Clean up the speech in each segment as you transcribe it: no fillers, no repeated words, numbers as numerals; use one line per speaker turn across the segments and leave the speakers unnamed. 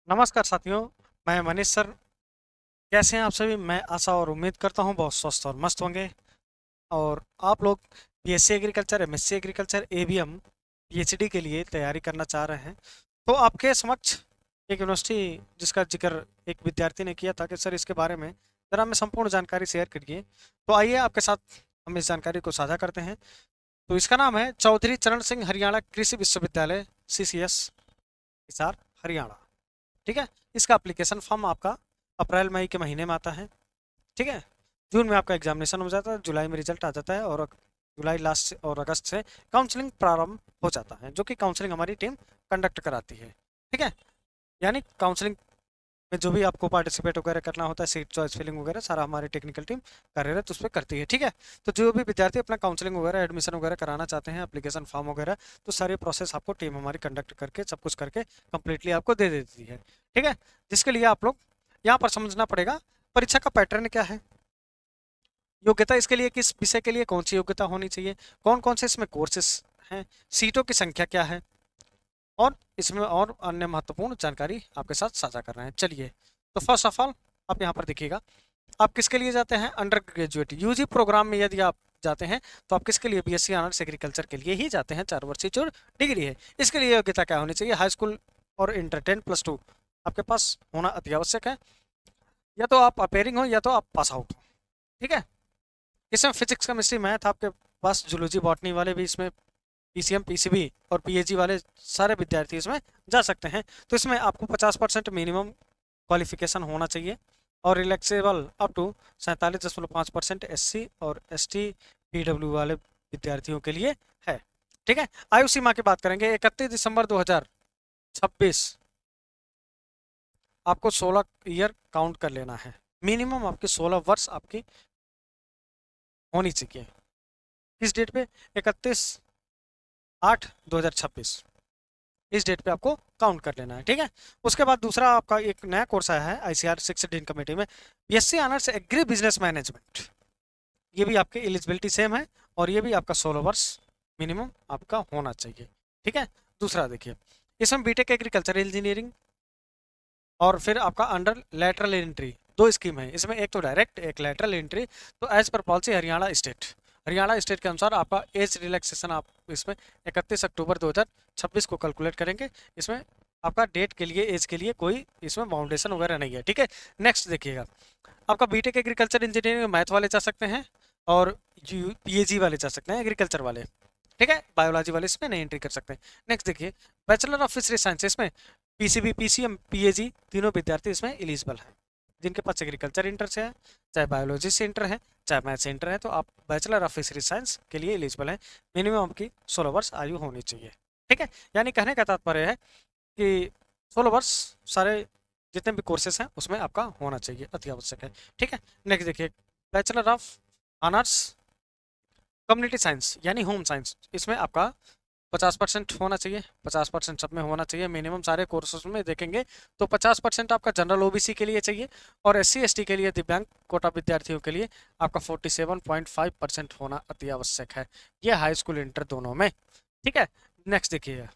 नमस्कार साथियों। मैं मनीष सर। कैसे हैं आप सभी? मैं आशा और उम्मीद करता हूं बहुत स्वस्थ और मस्त होंगे। और आप लोग BSc agriculture, MSc agriculture, ABM, PhD के लिए तैयारी करना चाह रहे हैं तो आपके समक्ष एक यूनिवर्सिटी जिसका जिक्र एक विद्यार्थी ने किया था कि सर इसके बारे में ज़रा हमें संपूर्ण जानकारी शेयर करिए। तो आइए आपके साथ हम इस जानकारी को साझा करते हैं। तो इसका नाम है चौधरी चरण सिंह हरियाणा कृषि विश्वविद्यालय, सीसीएस, हिसार, हरियाणा। ठीक है। इसका एप्लीकेशन फॉर्म आपका अप्रैल मई के महीने में आता है। ठीक है। जून में आपका एग्जामिनेशन हो जाता है, जुलाई में रिजल्ट आ जाता है और जुलाई लास्ट से और अगस्त से काउंसलिंग प्रारंभ हो जाता है, जो कि काउंसलिंग हमारी टीम कंडक्ट कराती है। ठीक है। यानी काउंसलिंग में जो भी आपको पार्टिसिपेट वगैरह करना होता है, सीट चॉइस फिलिंग वगैरह सारा हमारी टेक्निकल टीम कार्यरत उस पर करती है। ठीक है। तो जो भी विद्यार्थी अपना काउंसलिंग वगैरह एडमिशन वगैरह कराना चाहते हैं, एप्लीकेशन फॉर्म वगैरह, तो सारी प्रोसेस आपको टीम हमारी कंडक्ट करके सब कुछ करके कंप्लीटली आपको दे देती है। ठीक है। जिसके लिए आप लोग यहाँ पर समझना पड़ेगा परीक्षा का पैटर्न क्या है, योग्यता इसके लिए किस विषय के लिए कौन सी योग्यता होनी चाहिए, कौन कौन से इसमें कोर्सेस हैं, सीटों की संख्या क्या है, और इसमें और अन्य महत्वपूर्ण जानकारी आपके साथ साझा कर रहे हैं। चलिए, तो फर्स्ट ऑफ ऑल आप यहाँ पर देखिएगा, आप किसके लिए जाते हैं? अंडर ग्रेजुएट यूजी प्रोग्राम में यदि आप जाते हैं तो आप किसके लिए? बीएससी ऑनर्स एग्रीकल्चर के लिए ही जाते हैं। 4 वर्षीय जो डिग्री है, इसके लिए योग्यता क्या होनी चाहिए? हाई स्कूल और इंटर 10+2 आपके पास होना अति आवश्यक है। या तो आप अपेयरिंग हो या तो आप पास आउट हो। ठीक है। इसमें फिजिक्स, केमिस्ट्री, मैथ आपके पास, जूलॉजी, बॉटनी वाले भी इसमें, पीसीएम, पीसीबी और पीएचडी वाले सारे विद्यार्थी इसमें जा सकते हैं। तो इसमें आपको 50% मिनिमम क्वालिफिकेशन होना चाहिए और रिलैक्सेबल अप टू 47.5% एससी और एसटी पीडब्ल्यू वाले विद्यार्थियों के लिए है। ठीक है। आयु सीमा की बात करेंगे, 31 दिसंबर 2026 आपको 16 ईयर काउंट कर लेना है। मिनिमम आपकी 16 वर्ष आपकी होनी चाहिए। किस डेट पे? 31/8/2026 इस डेट पे आपको काउंट कर लेना है। ठीक है। उसके बाद दूसरा आपका एक नया कोर्स आया है आईसीआर 16 कमेटी में, BSc honours agri business management. ये भी आपकी एलिजिबिलिटी सेम है और ये भी आपका 16 वर्ष मिनिमम आपका होना चाहिए। ठीक है। दूसरा देखिए, इसमें बीटेक एग्रीकल्चर इंजीनियरिंग और फिर आपका अंडर लेटरल एंट्री, दो स्कीम है इसमें, एक तो डायरेक्ट, एक लेटरल एंट्री। तो as per policy Haryana state के अनुसार आपका एज रिलैक्सेशन आप इसमें 31 अक्टूबर 2026 को कैलकुलेट करेंगे। इसमें आपका डेट के लिए, एज के लिए कोई इसमें बाउंडेशन वगैरह नहीं है। ठीक है। नेक्स्ट देखिएगा, आपका बीटेक एग्रीकल्चर इंजीनियरिंग में मैथ वाले जा सकते हैं और पीएजी वाले जा सकते हैं, एग्रीकल्चर वाले। ठीक है। बायोलॉजी वाले इसमें नहीं एंट्री कर सकते। नेक्स्ट देखिए, बैचलर ऑफ फिशरी साइंसेस में पीसीबी, पीसीएम, पीएजी तीनों विद्यार्थी इसमें एलिजिबल हैं। जिनके पास एग्रीकल्चर इंटर से है, चाहे बायोलॉजी से इंटर है, चाहे मैथ से इंटर है, तो आप बैचलर ऑफ फिशरी साइंस के लिए एलिजिबल हैं। मिनिमम आपकी 16 वर्ष आयु होनी चाहिए। ठीक है। यानी कहने का तात्पर्य है कि 16 वर्ष सारे जितने भी कोर्सेस हैं उसमें आपका होना चाहिए, अति आवश्यक है। ठीक है। नेक्स्ट देखिए, bachelor of honours community science यानी होम साइंस, इसमें आपका 50% होना चाहिए। 50% सब में होना चाहिए मिनिमम, सारे कोर्सेज में देखेंगे तो 50% आपका जनरल ओबीसी के लिए चाहिए और एससी एसटी के लिए, दिव्यांग कोटा विद्यार्थियों के लिए आपका 47.5% होना अति आवश्यक है। ये हाई स्कूल इंटर दोनों में। ठीक है। नेक्स्ट देखिए,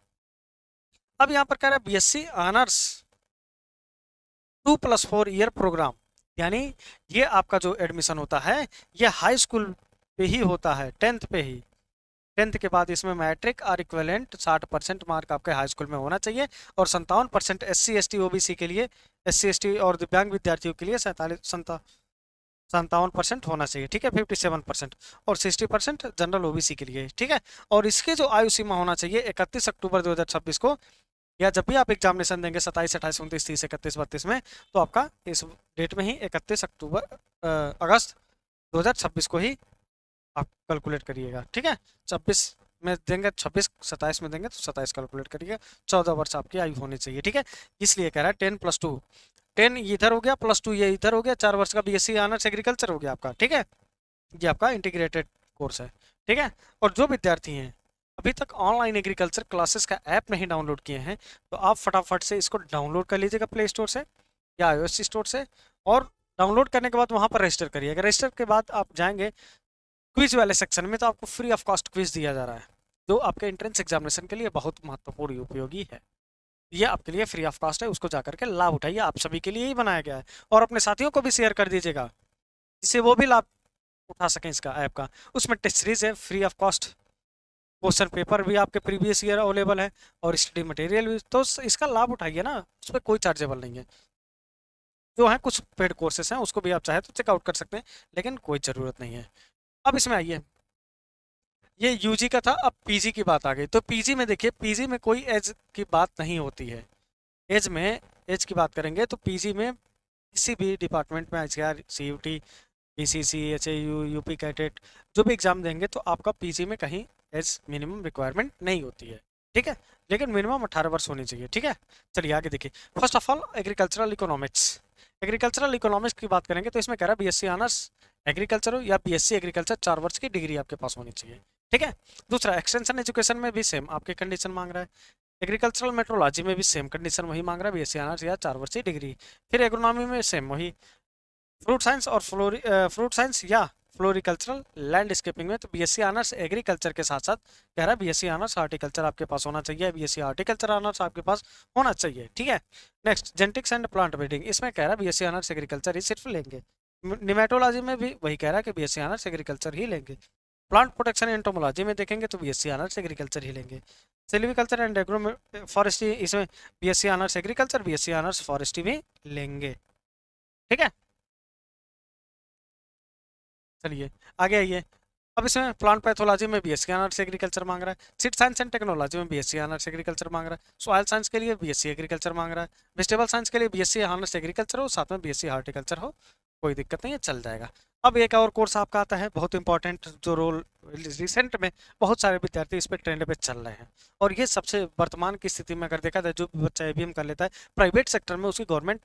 अब यहाँ पर कह रहा है बीएससी ऑनर्स 2+4 ईयर प्रोग्राम, यानी ये आपका जो एडमिशन होता है ये हाई स्कूल पे ही होता है, 10th पे ही। 10th के बाद इसमें मैट्रिक और इक्विवेलेंट 60% मार्क आपके हाई स्कूल में होना चाहिए और 57% एससी एसटी ओबीसी के लिए, एससी एसटी और दिव्यांग विद्यार्थियों के लिए 57% होना चाहिए। ठीक है। 57% और 60% जनरल ओबीसी के लिए। ठीक है। और इसके जो आयु सीमा होना चाहिए 31 अक्टूबर 2026 को, या जब भी आप एग्जामिनेशन देंगे 27, 28, 29, 30, 31, 32 में, तो आपका इस डेट में ही 31 अगस्त 2026 को ही आप कैलकुलेट करिएगा। ठीक है। 26 में देंगे, 26, 27 में देंगे तो 27 कैलकुलेट करिएगा। 14 वर्ष आपकी आयु होनी चाहिए। ठीक है। इसलिए कह रहा है 10+2, 10 इधर हो गया, +2 ये इधर हो गया, 4 वर्ष का बीएससी ऑनर्स एग्रीकल्चर हो गया आपका। ठीक है। ये आपका इंटीग्रेटेड कोर्स है। ठीक है। और जो विद्यार्थी हैं अभी तक ऑनलाइन एग्रीकल्चर क्लासेस का ऐप नहीं डाउनलोड किए हैं, तो आप फटाफट से इसको डाउनलोड कर लीजिएगा प्ले स्टोर से या iOS स्टोर से, और डाउनलोड करने के बाद वहाँ पर रजिस्टर करिएगा। रजिस्टर के बाद आप जाएंगे क्विज वाले सेक्शन में, तो आपको फ्री ऑफ कॉस्ट क्विज दिया जा रहा है जो आपके एंट्रेंस एग्जामिनेशन के लिए बहुत महत्वपूर्ण उपयोगी है। ये आपके लिए फ्री ऑफ कॉस्ट है, उसको जाकर के लाभ उठाइए, आप सभी के लिए ही बनाया गया है। और अपने साथियों को भी शेयर कर दीजिएगा जिससे वो भी लाभ उठा सकें इसका ऐप का। उसमें टेस्ट सीरीज है free of cost, question paper भी आपके प्रीवियस ईयर अवेलेबल है और स्टडी मटेरियल भी, तो इसका लाभ उठाइए ना, उस पर कोई चार्जेबल नहीं है। जो है कुछ पेड कोर्सेस हैं उसको भी आप चाहे तो चेकआउट कर सकते हैं, लेकिन कोई ज़रूरत नहीं है। अब इसमें आइए, ये यूजी का था, अब पीजी की बात आ गई। तो पीजी में देखिए, पीजी में कोई एज की बात नहीं होती है। एज में, एज की बात करेंगे तो पीजी में किसी भी डिपार्टमेंट में HR, CUT, PCC, HAU, UP कैटेट जो भी एग्जाम देंगे तो आपका पीजी में कहीं एज मिनिमम रिक्वायरमेंट नहीं होती है, ठीक है। लेकिन मिनिमम 18 वर्ष होनी चाहिए, ठीक है। चलिए आगे देखिए। First of all agricultural economics, agricultural economics की बात करेंगे तो इसमें कह रहा है बीएससी ऑनर्स एग्रीकल्चर हो या बीएससी एग्रीकल्चर, 4 वर्ष की डिग्री आपके पास होनी चाहिए, ठीक है। दूसरा, एक्सटेंशन एजुकेशन में भी सेम आपके कंडीशन मांग रहा है। एग्रीकल्चरल मेट्रोलॉजी में भी सेम कंडीशन वही मांग रहा है, बीएससी ऑनर्स या 4 वर्ष की डिग्री। फिर एग्रोनॉमी में सेम वही, फ्रूट साइंस और फ्रूट साइंस या फ्लोरिकल्चरल लैंडस्केपिंग में तो बीएससी ऑनर्स एग्रीकल्चर के साथ साथ कह रहा है बीएससी ऑनर्स हार्टिकल्चर आपके पास होना चाहिए, बीएससी हार्टिकल्चर ऑनर्स आपके पास होना चाहिए, ठीक है। Next, genetics and plant breeding, इसमें कह रहा है बीएससी ऑनर्स एग्रीकल्चर ही सिर्फ लेंगे। निमेटोलॉजी में भी वही कह रहा है कि बीएससी ऑनर्स एग्रीकल्चर ही लेंगे। प्लांट प्रोटेक्शन एंटोमोलॉजी में देखेंगे तो बीएससी ऑनर्स एग्रीकल्चर ही लेंगे। सिल्वीकल्चर एंड एग्रो फॉरेस्ट्री, इसमें BSc honours agriculture, BSc honours forestry भी लेंगे, ठीक है। चलिए आगे आइए। अब इसमें प्लांट पैथोलॉजी में बीएससी ऑनर्स एग्रीकल्चर मांग रहा है। सीड साइंस एंड टेक्नोलॉजी में बीएससी ऑनर्स एग्रीकल्चर मांग रहा है। सॉइल साइंस के लिए बीएससी एग्रीकल्चर मांग रहा है। वेजिटेबल साइंस के लिए बीएससी ऑनर्स एग्रीकल्चर हो, साथ में बीएससी हार्टिकल्चर हो, कोई दिक्कत नहीं है, चल जाएगा। अब एक और कोर्स आपका आता है बहुत इंपॉर्टेंट, जो रोल रिसेंट में बहुत सारे विद्यार्थी इस पर ट्रेंड पे चल रहे हैं, और ये सबसे वर्तमान की स्थिति में अगर देखा जाए, जो भी बच्चा एबीएम कर लेता है प्राइवेट सेक्टर में, उसकी गवर्नमेंट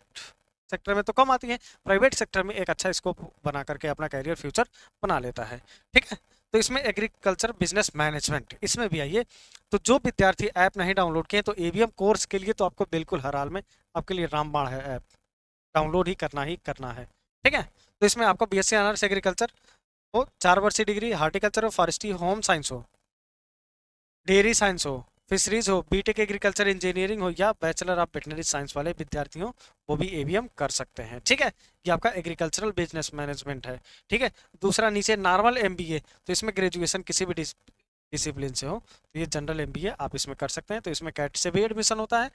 सेक्टर में तो कम आती है, प्राइवेट सेक्टर में एक अच्छा स्कोप बना करके अपना कैरियर फ्यूचर बना लेता है, ठीक है। तो इसमें एग्रीकल्चर बिजनेस मैनेजमेंट, इसमें भी आइए। तो जो विद्यार्थी ऐप नहीं डाउनलोड किए तो एबीएम कोर्स के लिए तो आपको बिल्कुल हर हाल में आपके लिए रामबाण है, ऐप डाउनलोड ही करना है, ठीक है। तो इसमें आपको बीएससी ऑनर्स एग्रीकल्चर हो, 4 वर्षीय डिग्री, हार्टिकल्चर हो, फॉरेस्ट्री, होम साइंस हो, डेयरी साइंस हो, फिशरीज हो, बीटेक एग्रीकल्चर इंजीनियरिंग हो या बैचलर ऑफ वेटनरी साइंस वाले विद्यार्थी हो, वो भी एबीएम कर सकते हैं, ठीक है। ये आपका एग्रीकल्चरल बिजनेस मैनेजमेंट है, ठीक है। दूसरा नीचे नॉर्मल एमबीए, तो इसमें ग्रेजुएशन किसी भी डिसिप्लिन से हो तो ये जनरल एमबीए आप इसमें कर सकते हैं। तो इसमें कैट से भी एडमिशन होता है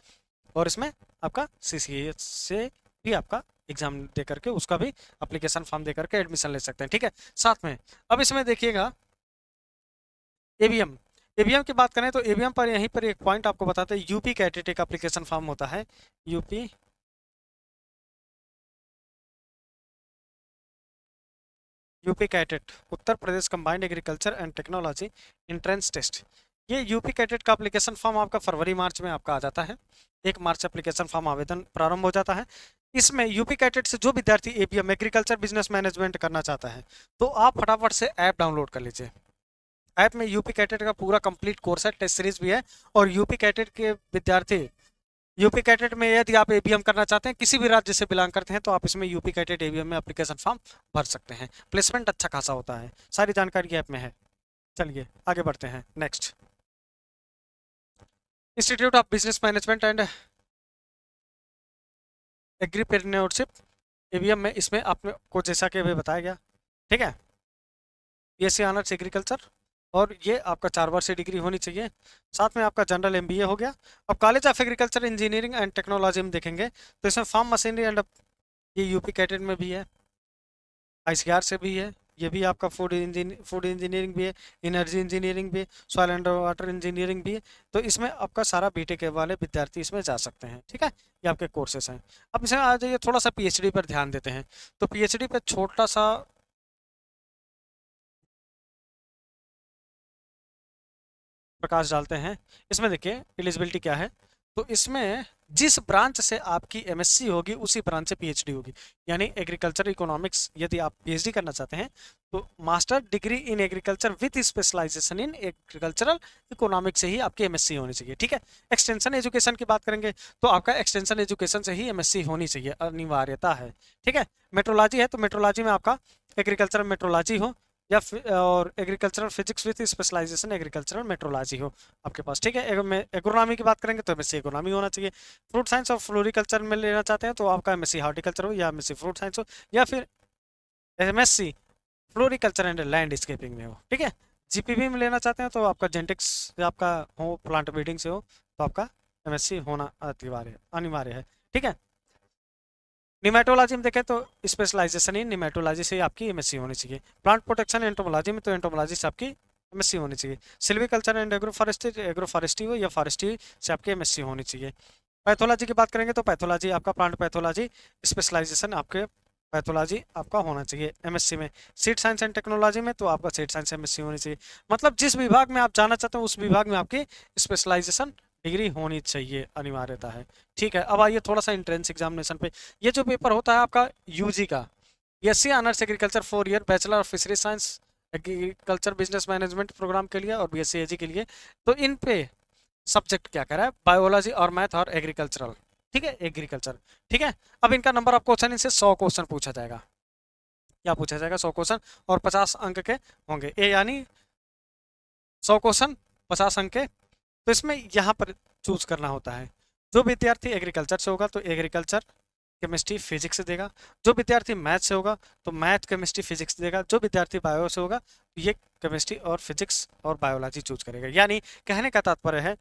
और इसमें आपका सीसीए से भी आपका एग्जाम दे करके उसका भी अप्लीकेशन फॉर्म दे करके एडमिशन ले सकते हैं, ठीक है। साथ में अब इसमें देखिएगा एबीएम, एबीएम की बात करें तो एबीएम पर यहीं पर एक पॉइंट आपको बताते हैं, यूपी कैटेट एक एप्लीकेशन फॉर्म होता है, UP UP CATET, Uttar Pradesh combined agriculture and technology entrance test. ये यूपी कैटेट का एप्लीकेशन फॉर्म आपका फरवरी मार्च में आपका आ जाता है, 1 मार्च एप्लीकेशन फॉर्म आवेदन प्रारंभ हो जाता है। इसमें यूपी कैटेट से जो विद्यार्थी एबीएम एग्रीकल्चर बिजनेस मैनेजमेंट करना चाहता है तो आप फटाफट से ऐप डाउनलोड कर लीजिए। ऐप में यूपी कैटेट का पूरा कंप्लीट कोर्स है, टेस्ट सीरीज भी है, और यूपी कैटेट के विद्यार्थी, यूपी कैटेट में यदि आप एबीएम करना चाहते हैं, किसी भी राज्य से बिलोंग करते हैं, तो आप इसमें यूपी कैटेट एबीएम में एप्लीकेशन फॉर्म भर सकते हैं। प्लेसमेंट अच्छा खासा होता है, सारी जानकारी ऐप में है। चलिए आगे बढ़ते हैं। Next, institute of business management and agripreneurship, ABM में इसमें आपको जैसा कि अभी बताया गया, ठीक है, बीएससी ऑनर्स एग्रीकल्चर, और ये आपका 4 वर्ष की डिग्री होनी चाहिए, साथ में आपका जनरल एमबीए हो गया। अब college of agriculture engineering and technology में देखेंगे तो इसमें फार्म मशीनरी एंड, ये यूपी कैटेट में भी है, आईसीआर से भी है, ये भी आपका फूड इंजीनियरिंग भी है, एनर्जी इंजीनियरिंग भी है, सॉइल एंड वाटर इंजीनियरिंग भी है। तो इसमें आपका सारा बीटेक वाले विद्यार्थी इसमें जा सकते हैं, ठीक है। ये आपके कोर्सेस हैं। अब इसमें आ जाइए, थोड़ा सा पीएचडी पर ध्यान देते हैं। तो पीएचडी पर छोटा सा प्रकाश डालते हैं। इसमें देखिए एलिजिबिलिटी क्या है, तो इसमें जिस ब्रांच से आपकी एमएससी होगी उसी ब्रांच से पीएचडी होगी। यानी एग्रीकल्चर इकोनॉमिक्स यदि आप पीएचडी करना चाहते हैं तो master degree in agriculture with specialisation in agricultural economics से ही आपकी एमएससी होनी चाहिए, ठीक है। एक्सटेंशन एजुकेशन की बात करेंगे तो आपका एक्सटेंशन एजुकेशन से ही एमएससी होनी चाहिए, अनिवार्यता है, ठीक है। मेट्रोलॉजी है तो मेट्रोलॉजी में आपका एग्रीकल्चर मेट्रोलॉजी हो या और agricultural physics with specialisation agricultural metrology हो आपके पास, ठीक है। एग्रोनॉमी की बात करेंगे तो एमएससी एग्रोनॉमी होना चाहिए। फ्रूट साइंस और फ्लोरिकल्चर में लेना चाहते हैं तो आपका एमएससी हॉर्टिकल्चर हो या एमएससी फ्रूट साइंस हो या फिर एमएससी फ्लोरिकल्चर एंड लैंडस्केपिंग में हो, ठीक है। जीपीवी में लेना चाहते हैं तो आपका जेनेटिक्स या आपका हो प्लांट ब्रीडिंग से हो तो आपका एमएससी होना अनिवार्य है, ठीक है। निमेटोलॉजी में देखें तो स्पेशलाइजेशन इन निमेटोलॉजी से आपकी एमएससी होनी चाहिए। प्लांट प्रोटेक्शन एंटोमोलॉजी में तो एंटोमोलॉजी से आपकी एमएससी होनी चाहिए। सिल्वीकल्चर एंड एग्रोफॉरेस्ट्री हो या फॉरेस्ट्री से आपकी एमएससी होनी चाहिए। पैथोलॉजी की बात करेंगे तो पैथोलॉजी आपका प्लांट पैथोलॉजी स्पेशलाइजेशन आपके पैथोलॉजी आपका होना चाहिए एमएससी में। सीड साइंस एंड टेक्नोलॉजी में तो आपका सीड साइंस एमएससी होनी चाहिए। मतलब जिस विभाग में आप जाना चाहते हो उस विभाग में आपकी स्पेशलाइजेशन डिग्री होनी चाहिए, अनिवार्यता है, ठीक है। अब आइए थोड़ा सा एंट्रेंस एग्जामिनेशन पे। ये जो पेपर होता है आपका यूजी का, BSc honours agriculture 4 year, bachelor of fishery science agriculture business management programme के लिए और बीएससी एजी के लिए, तो इन पे सब्जेक्ट क्या कह रहा है, बायोलॉजी और मैथ और एग्रीकल्चरल, ठीक है, एग्रीकल्चर, ठीक है। अब इनका नंबर ऑफ क्वेश्चन इनसे 100 क्वेश्चन पूछा जाएगा। क्या पूछा जाएगा? 100 क्वेश्चन और 50 अंक के होंगे, ये यानी 100 क्वेश्चन 50 अंक के। तो इसमें यहाँ पर चूज करना होता है। जो विद्यार्थी एग्रीकल्चर से होगा तो एग्रीकल्चर केमिस्ट्री फिजिक्स से देगा, जो विद्यार्थी मैथ से होगा तो मैथ केमिस्ट्री फिजिक्स देगा, जो विद्यार्थी बायो से होगा तो ये केमिस्ट्री और फिजिक्स और बायोलॉजी चूज करेगा। यानी कहने का तात्पर्य है,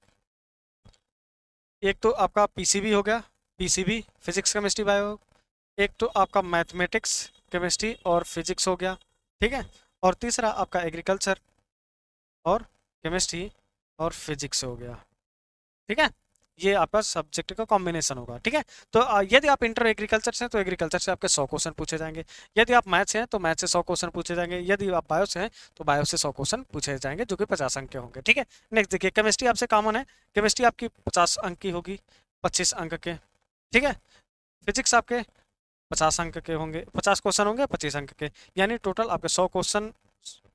एक तो आपका पीसीबी हो गया, पीसीबी फिजिक्स केमिस्ट्री बायो, एक तो आपका मैथमेटिक्स केमिस्ट्री और फिजिक्स हो गया, ठीक है, और तीसरा आपका एग्रीकल्चर और केमिस्ट्री और फिजिक्स हो गया, ठीक है। ये आपका सब्जेक्ट का कॉम्बिनेशन होगा, ठीक है। तो यदि आप इंटर एग्रीकल्चर से हैं तो एग्रीकल्चर से आपके 100 क्वेश्चन पूछे जाएंगे। यदि आप मैथ से हैं तो मैथ से 100 क्वेश्चन पूछे जाएंगे। यदि आप बायो से हैं तो बायो से 100 क्वेश्चन पूछे जाएंगे, जो कि 50 अंक के होंगे, ठीक है। नेक्स्ट देखिए, केमिस्ट्री आपसे कॉमन है, केमिस्ट्री आपकी 50 अंक की होगी, 25 अंक के, ठीक है। फिजिक्स आपके 50 अंक के होंगे, 50 क्वेश्चन होंगे 25 अंक के, यानी टोटल आपके 100 क्वेश्चन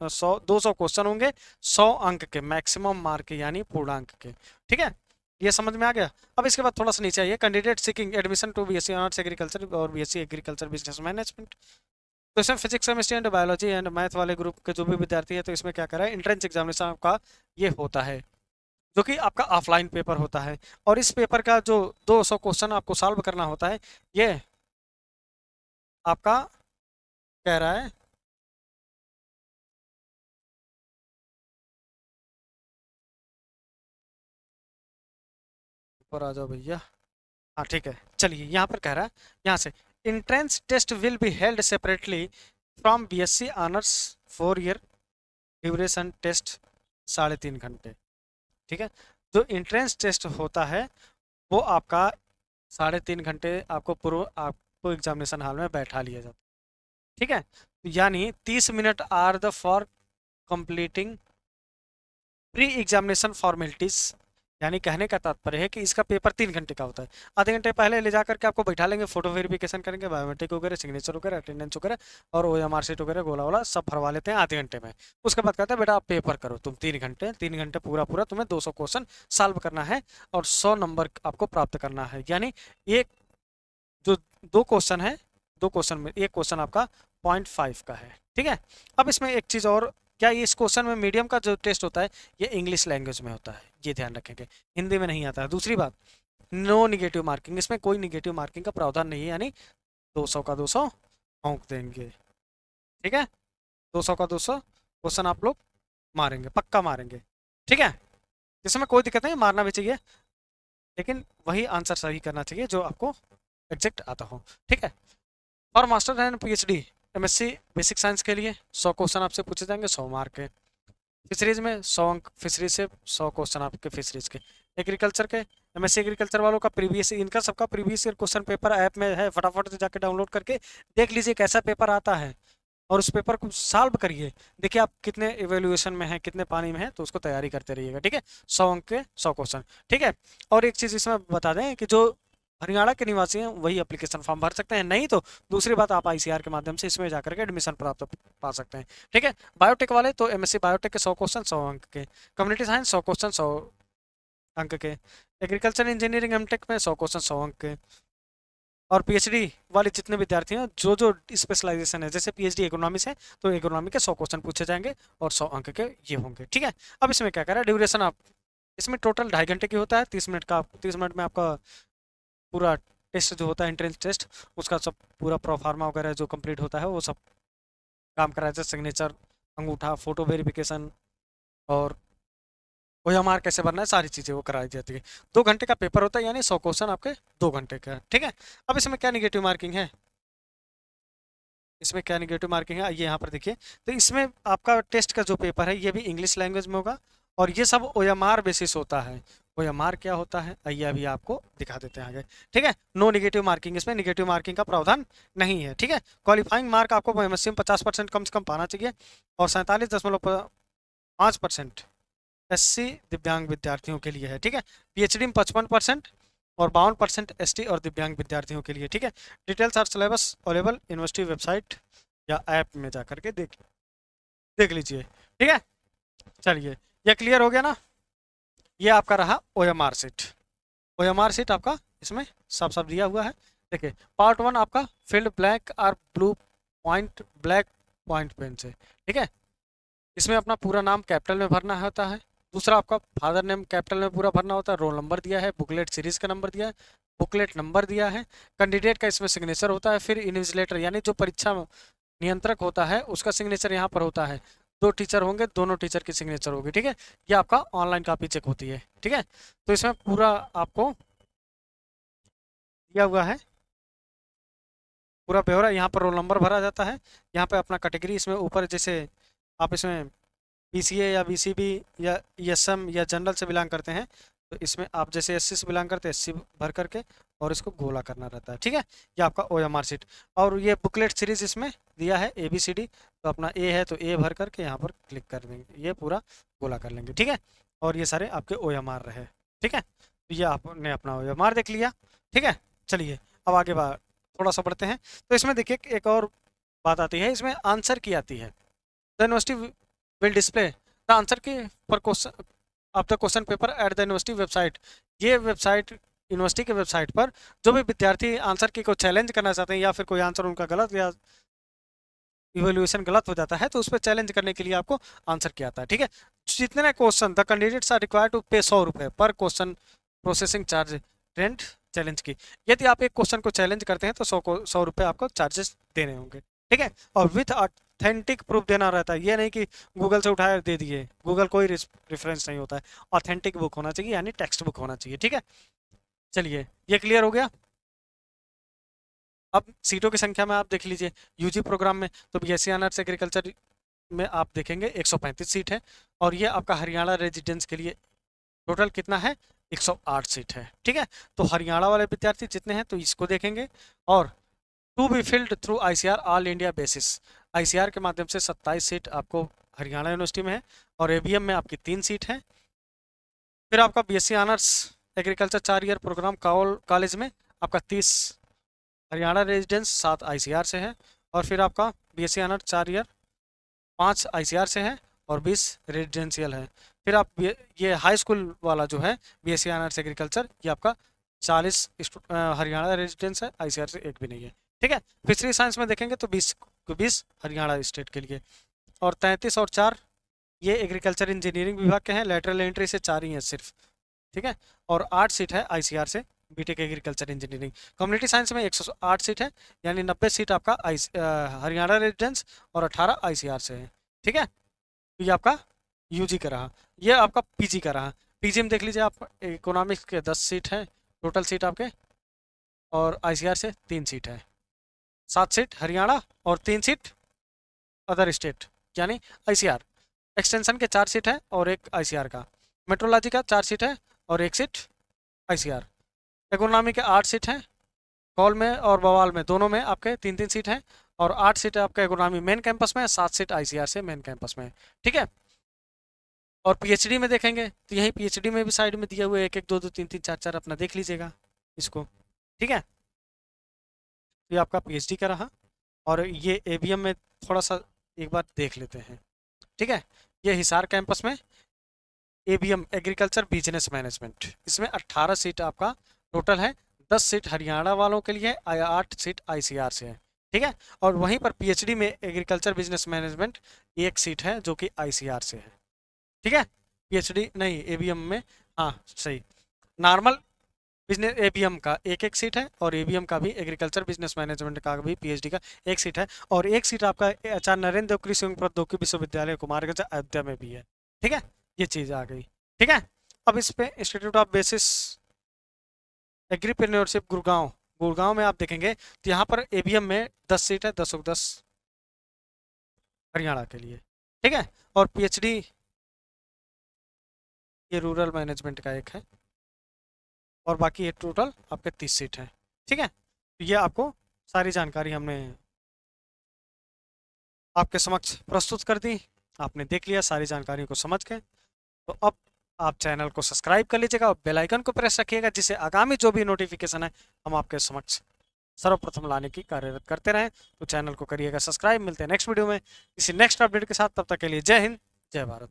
200 क्वेश्चन होंगे 100 अंक के, मैक्सिमम मार्क यानी पूर्णांक के, ठीक है। ये समझ में आ गया। अब इसके बाद थोड़ा सा नीचे आइए, candidate seeking admission to BSc honours agriculture और बीएससी एग्रीकल्चर बिजनेस मैनेजमेंट। तो इसमें physics chemistry and biology and math वाले ग्रुप के जो भी विद्यार्थी है तो इसमें क्या करा है, एंट्रेंस एग्जामिनेशन आपका ये होता है, जो कि आपका ऑफलाइन पेपर होता है। और इस पेपर का जो 200 क्वेश्चन आपको सॉल्व करना होता है, ये आपका कह रहा है, ऊपर आ जाओ भैया, हाँ ठीक है, चलिए यहाँ पर कह रहा है, यहाँ से entrance test will be held separately from BSc honours 4 year duration test 3.5 घंटे, ठीक है। जो इंट्रेंस टेस्ट होता है वो आपका 3.5 घंटे आपको पूर्व आपको एग्जामिनेशन हॉल में बैठा लिया जाता है, ठीक है। यानी 30 minute are the for completing pre examination formalities. यानी कहने का तात्पर्य है कि इसका पेपर 3 घंटे का होता है। आधे घंटे पहले ले जाकर के आपको बैठा लेंगे, फोटो वेरिफिकेशन करेंगे, बायोमेट्रिक वगैरह, सिग्नेचर वगैरह, अटेंडेंस वगैरह और OMR शीट वगैरह गोला वाला सब भरवा लेते हैं आधे घंटे में। उसके बाद कहते हैं बेटा आप पेपर करो, तुम 3 घंटे, 3 घंटे पूरा पूरा तुम्हें 200 क्वेश्चन सॉल्व करना है और 100 नंबर आपको प्राप्त करना है। यानी एक जो 2 क्वेश्चन है, 2 क्वेश्चन में एक क्वेश्चन आपका 0.5 का है, ठीक है। अब इसमें एक चीज़ और, क्या ये इस क्वेश्चन में मीडियम का जो टेस्ट होता है ये इंग्लिश लैंग्वेज में होता है, ये ध्यान रखेंगे, हिंदी में नहीं आता है। दूसरी बात, नो निगेटिव मार्किंग, इसमें कोई निगेटिव मार्किंग का प्रावधान नहीं है, यानी 200 का 200 भोंक देंगे, ठीक है। 200 का 200 क्वेश्चन आप लोग मारेंगे, पक्का मारेंगे, ठीक है। इसमें कोई दिक्कत नहीं, मारना भी चाहिए, लेकिन वही आंसर सही करना चाहिए जो आपको एग्जैक्ट आता हो, ठीक है। और master and PhD MSc basic science के लिए 100 क्वेश्चन आपसे पूछे जाएंगे, 100 मार्क के। फिशरीज में 100 अंक, फिशरीज से 100 क्वेश्चन आपके फिशरीज के। एग्रीकल्चर के, एमएससी एग्रीकल्चर वालों का प्रीवियस, इनका सबका previous year question paper app में है, फटाफट से जाके डाउनलोड करके देख लीजिए कैसा पेपर आता है और उस पेपर को सॉल्व करिए। देखिए आप कितने इवेल्युएशन में है, कितने पानी में है, तो उसको तैयारी करते रहिएगा, ठीक है। 100 अंक के 100 क्वेश्चन, ठीक है। और एक चीज़ इसमें बता दें कि जो हरियाणा के निवासी हैं वही एप्लीकेशन फॉर्म भर सकते हैं, नहीं तो दूसरी बात आप ICR के माध्यम से इसमें जाकर के एडमिशन प्राप्त पा सकते हैं, ठीक है। बायोटेक वाले तो एमएससी बायोटेक के 100 क्वेश्चन 100 अंक के, कम्युनिटी साइंस 100 क्वेश्चन 100 अंक के, एग्रीकल्चर इंजीनियरिंग एमटेक में 100 क्वेश्चन 100 अंक के, और पीएचडी वाले जितने विद्यार्थी हैं जो जो स्पेशलाइजेशन है, जैसे पीएचडी इकोनॉमी से, तो इकोनॉमी के 100 क्वेश्चन पूछे जाएंगे और 100 अंक के ये होंगे। ठीक है, अब इसमें क्या करें, ड्यूरेशन आप इसमें टोटल 2.5 घंटे की होता है। 30 मिनट का, 30 मिनट में आपका पूरा टेस्ट जो होता है एंट्रेंस टेस्ट, उसका सब पूरा प्रोफार्मा वगैरह जो कंप्लीट होता है वो सब काम कराया जाता है। सिग्नेचर, अंगूठा, फोटो वेरिफिकेशन और ओएमआर कैसे भरना है, सारी चीज़ें वो कराई जाती है। 2 घंटे का पेपर होता है, यानी 100 क्वेश्चन आपके 2 घंटे का है। ठीक है, अब इसमें क्या निगेटिव मार्किंग है, इसमें क्या निगेटिव मार्किंग है, ये यहाँ पर देखिए। तो इसमें आपका टेस्ट का जो पेपर है ये भी इंग्लिश लैंग्वेज में होगा और ये सब ओएमआर बेसिस होता है। ओएमआर क्या होता है आइए अभी आपको दिखा देते हैं आगे। ठीक है, नो निगेटिव मार्किंग, इसमें निगेटिव मार्किंग का प्रावधान नहीं है। ठीक है, क्वालिफाइंग मार्क आपको एमएससी में 50% कम से कम पाना चाहिए और 47.5% एससी दिव्यांग विद्यार्थियों के लिए है। ठीक है, पीएचडी में 55% और 52% एसटी और दिव्यांग विद्यार्थियों के लिए। ठीक है, details our syllabus available university website या ऐप में जा करके देख लीजिए। ठीक है, चलिए ये क्लियर हो गया ना। ये आपका रहा ओएमआर सीट। ओएमआर सीट आपका इसमें साफ साफ दिया हुआ है। देखिए, पार्ट 1 आपका फील्ड ब्लैक और blue point, black point pen से। ठीक है, इसमें अपना पूरा नाम कैपिटल में भरना होता है। दूसरा आपका फादर नेम कैपिटल में पूरा भरना होता है। रोल नंबर दिया है, बुकलेट सीरीज का नंबर दिया है, बुकलेट नंबर दिया है, कैंडिडेट का इसमें सिग्नेचर होता है। फिर इन्विजिलेटर यानी जो परीक्षा नियंत्रक होता है उसका सिग्नेचर यहाँ पर होता है। 2 टीचर होंगे, दोनों टीचर की सिग्नेचर होगी। ठीक है, ये आपका ऑनलाइन कॉपी चेक होती है। ठीक है, तो इसमें पूरा आपको दिया हुआ है, पूरा ब्यौरा। यहाँ पर रोल नंबर भरा जाता है, यहाँ पे अपना कैटेगरी इसमें ऊपर, जैसे आप इसमें बीसीए या बीसीबी या ईएसएम या जनरल से बिलोंग करते हैं तो इसमें आप जैसे एससी से बिलोंग करते हैं एससी भर करके और इसको गोला करना रहता है। ठीक है, ये आपका ओएमआर सीट। और ये बुकलेट सीरीज इसमें दिया है ABCD, तो अपना ए है तो ए भर करके यहाँ पर क्लिक कर देंगे, ये पूरा गोला कर लेंगे। ठीक है, और ये सारे आपके ओएमआर रहे। ठीक है, तो ये आपने अपना ओएमआर देख लिया। ठीक है, चलिए अब आगे थोड़ा सा बढ़ते हैं। तो इसमें देखिए एक और बात आती है, इसमें आंसर की आती है। The university will display the answer की पर question of the question paper at the university website. ये वेबसाइट, यूनिवर्सिटी के वेबसाइट पर जो भी विद्यार्थी आंसर की को चैलेंज करना चाहते हैं या फिर कोई आंसर उनका गलत या इवेल्युएशन गलत हो जाता है तो उस पर चैलेंज करने के लिए आपको आंसर किया आता है। ठीक है, जितने question the candidates are required to pay 100 रुपये per question processing charge trend challenge की। यदि आप एक क्वेश्चन को चैलेंज करते हैं तो 100 रुपये आपको चार्जेस देने होंगे। ठीक है, और विथ ऑथेंटिक प्रूफ देना रहता है, ये नहीं कि गूगल से उठाया दे दिए, गूगल कोई रेफरेंस नहीं होता है। ऑथेंटिक बुक होना चाहिए, यानी टेक्स्ट बुक होना चाहिए। ठीक है, चलिए ये क्लियर हो गया। अब सीटों की संख्या में आप देख लीजिए, यूजी प्रोग्राम में तो बीएससी ऑनर्स एग्रीकल्चर में आप देखेंगे 135 सीट है और ये आपका हरियाणा रेजिडेंस के लिए टोटल कितना है, 108 सीट है। ठीक है, तो हरियाणा वाले विद्यार्थी जितने हैं तो इसको देखेंगे। और to be filled through ICR all India basis, ICR के माध्यम से 27 सीट आपको हरियाणा यूनिवर्सिटी में है और एबीएम में आपकी 3 सीट है। फिर आपका BSc honours agriculture 4 year programme college में आपका 30 हरियाणा रेजिडेंस 7 आईसीआर से है। और फिर आपका बीएससी ऑनर्स 4 ईयर 5 आईसीआर से है और 20 रेजिडेंशियल है। फिर आप ये हाई स्कूल वाला जो है बीएससी ऑनर्स एग्रीकल्चर, ये आपका 40 हरियाणा रेजिडेंस है, आईसीआर से एक भी नहीं है। ठीक है, फिशरी साइंस में देखेंगे तो 20 हरियाणा स्टेट के लिए और 33 और 4 ये एग्रीकल्चर इंजीनियरिंग विभाग के हैं, लेटरल एंट्री से 4 ही हैं सिर्फ। ठीक है, और 8 सीट है आईसीआर से BTech agriculture engineering. Community science में 108 सीट है, यानी 90 सीट आपका हरियाणा रेजिडेंस और 18 आईसीआर से है। ठीक है, तो ये आपका यूजी का रहा, ये आपका पीजी का रहा। पीजी में देख लीजिए आप, इकोनॉमिक्स के 10 सीट है टोटल सीट आपके और आईसीआर से 3 सीट है। 7 सीट हरियाणा और 3 सीट अदर स्टेट यानी आईसीआर। एक्सटेंशन के 4 सीट है और एक आईसीआर का। मेट्रोलॉजी का 4 सीट है और 1 सीट आईसीआर। इकोनॉमी के 8 सीट हैं, कॉल में और बवाल में दोनों में आपके 3-3 सीट हैं और 8 सीट आपका इकोनॉमी मेन कैंपस में है, 7 सीट आईसीआर से मेन कैंपस में है। ठीक है, और पीएचडी में देखेंगे तो यही पीएचडी में भी साइड में दिया हुआ है 1-1 2-2 3-3 4-4 अपना देख लीजिएगा इसको। ठीक है, तो ये आपका पीएचडी का रहा और ये एबीएम में थोड़ा सा एक बार देख लेते हैं। ठीक है, ये हिसार कैंपस में एबीएम एग्रीकल्चर बिजनेस मैनेजमेंट, इसमें 18 सीट आपका टोटल है। 10 सीट हरियाणा वालों के लिए है, 8 सीट आईसीआर से है। ठीक है, और वहीं पर पीएचडी में एग्रीकल्चर बिजनेस मैनेजमेंट 1 सीट है जो कि आईसीआर से है। ठीक है, पीएचडी नहीं, एबीएम में, हाँ सही, नॉर्मल बिजनेस एबीएम का एक एक सीट है, और एबीएम का भी, एग्रीकल्चर बिजनेस मैनेजमेंट का भी पीएचडी का एक सीट है, और एक सीट आपका आचार्य नरेंद्र देव कृषि एवं प्रौद्योगिकी विश्वविद्यालय कुमारगंज अयोध्या में भी है। ठीक है, ये चीज़ आ गई। ठीक है, अब इस पे institute of basis agripreneurship Gurgaon, Gurgaon में आप देखेंगे तो यहाँ पर एबीएम में 10 सीट है, 10 हरियाणा के लिए। ठीक है, और पीएचडी ये रूरल मैनेजमेंट का एक है, और बाकी ये टोटल आपके 30 सीट हैं। ठीक है, तो ये आपको सारी जानकारी हमने आपके समक्ष प्रस्तुत कर दी, आपने देख लिया सारी जानकारी को समझ के। तो अब आप चैनल को सब्सक्राइब कर लीजिएगा और बेल आइकन को प्रेस रखिएगा, जिससे आगामी जो भी नोटिफिकेशन है हम आपके समक्ष सर्वप्रथम लाने की कार्यरत करते रहें। तो चैनल को करिएगा सब्सक्राइब। मिलते हैं नेक्स्ट वीडियो में किसी नेक्स्ट अपडेट के साथ, तब तक के लिए जय हिंद, जय भारत।